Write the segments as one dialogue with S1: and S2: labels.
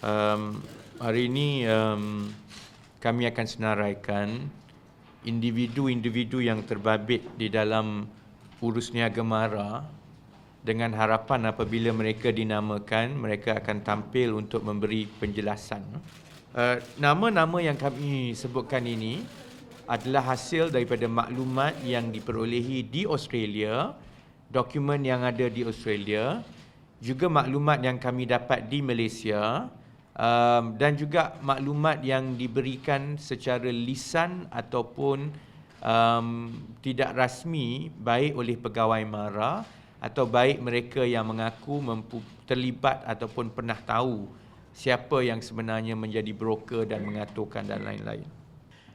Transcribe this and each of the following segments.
S1: Hari ini kami akan senaraikan individu-individu yang terbabit di dalam urus niaga MARA dengan harapan apabila mereka dinamakan, mereka akan tampil untuk memberi penjelasan. Nama-nama yang kami sebutkan ini adalah hasil daripada maklumat yang diperolehi di Australia, dokumen yang ada di Australia, juga maklumat yang kami dapat di Malaysia, dan juga maklumat yang diberikan secara lisan ataupun tidak rasmi baik oleh pegawai MARA atau baik mereka yang mengaku terlibat ataupun pernah tahu siapa yang sebenarnya menjadi broker dan mengaturkan dan lain-lain.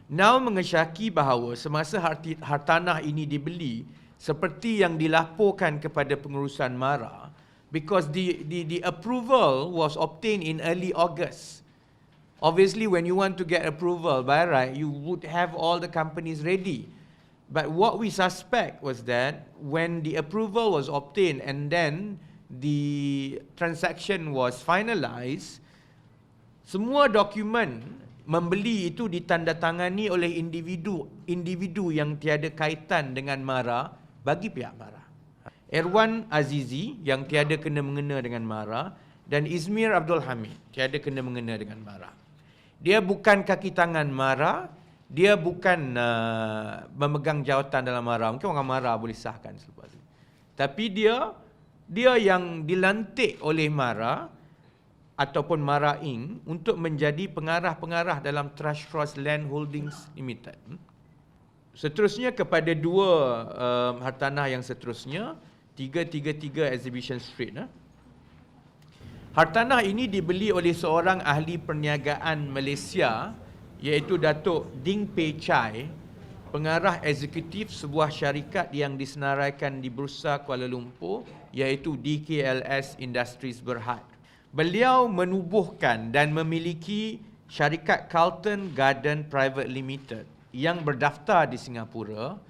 S1: Now mengesyaki bahawa semasa hartanah ini dibeli seperti yang dilaporkan kepada pengurusan MARA, because the approval was obtained in early August. Obviously, when you want to get approval by right, you would have all the companies ready. But what we suspect was that when the approval was obtained and then the transaction was finalized, semua dokumen membeli itu ditandatangani oleh individu yang tiada kaitan dengan MARA bagi pihak MARA. Erwan Azizi yang tiada kena-mengena dengan MARA dan Izmir Abdul Hamid tiada kena-mengena dengan MARA. Dia bukan kaki tangan MARA, dia bukan memegang jawatan dalam MARA. Mungkin orang MARA boleh sahkan selepas ini. Tapi dia yang dilantik oleh MARA ataupun MARA Inc. untuk menjadi pengarah-pengarah dalam Trust Land Holdings Limited. Seterusnya kepada dua hartanah yang seterusnya, 333 Exhibition Street. Hartanah ini dibeli oleh seorang ahli perniagaan Malaysia iaitu Datuk Ding Pei Chai, pengarah eksekutif sebuah syarikat yang disenaraikan di Bursa Kuala Lumpur iaitu DKLS Industries Berhad. Beliau menubuhkan dan memiliki syarikat Carlton Garden Private Limited yang berdaftar di Singapura,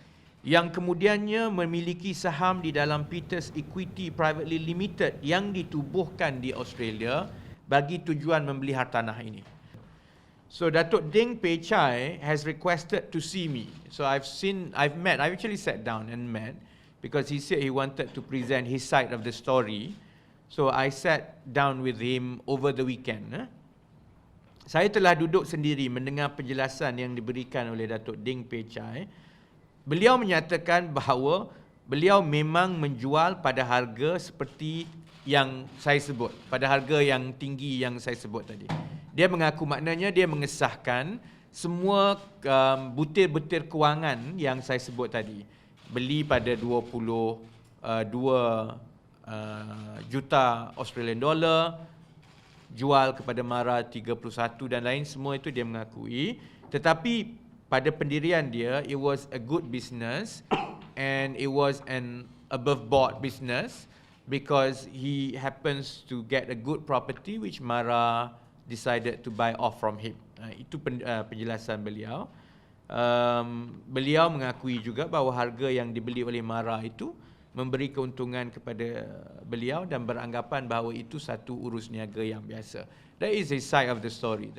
S1: yang kemudiannya memiliki saham di dalam Peters Equity Privately Limited yang ditubuhkan di Australia bagi tujuan membeli hartanah ini. So Datuk Ding Pei Chai has requested to see me. So I've actually sat down and met because he said he wanted to present his side of the story. So I sat down with him over the weekend. Saya telah duduk sendiri mendengar penjelasan yang diberikan oleh Datuk Ding Pei Chai. Beliau menyatakan bahawa beliau memang menjual pada harga seperti yang saya sebut, pada harga yang tinggi yang saya sebut tadi. Dia mengaku maknanya dia mengesahkan semua butir-butir kewangan yang saya sebut tadi. Beli pada 22 juta Australian dollar, jual kepada MARA 31 dan lain, semua itu dia mengakui. Tetapi pada pendirian dia, it was a good business and it was an above board business because he happens to get a good property which MARA decided to buy off from him. Itu penjelasan beliau. Beliau mengakui juga bahawa harga yang dibeli oleh MARA itu memberi keuntungan kepada beliau dan beranggapan bahawa itu satu urus niaga yang biasa. That is a side of the story.